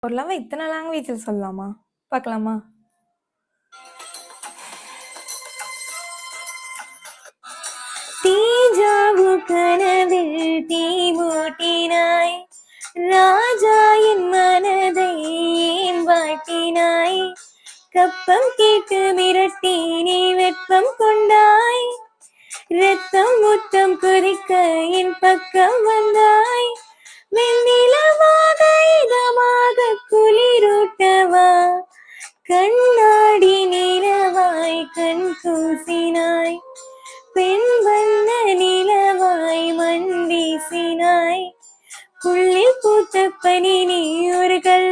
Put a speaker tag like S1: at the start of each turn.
S1: ஒரு லவ்வ இத்தன லாங்குவேஜ்ல சொல்லலாமா? பார்க்கலாமா? தீஜாவு கனவில் தீ மூட்டினாய், ராஜா என் மனதை ஏன் வாட்டினாய்? கப்பம் கேட்டு மிரட்டி நீ வெப்பம் கொண்டாய், ரத்தம் முத்தம் குறிக்க என் பக்கம் வந்தாய். வெண்ணிலவாக இதமாக குளிரூட்டவா, கண்ணாடி நிலவாய் கண் கூசினாய், பெண் வண்ண நிலவாய் மண் வீசினாய். புள்ளில் பூத்த பனி நீ ஒரு கல்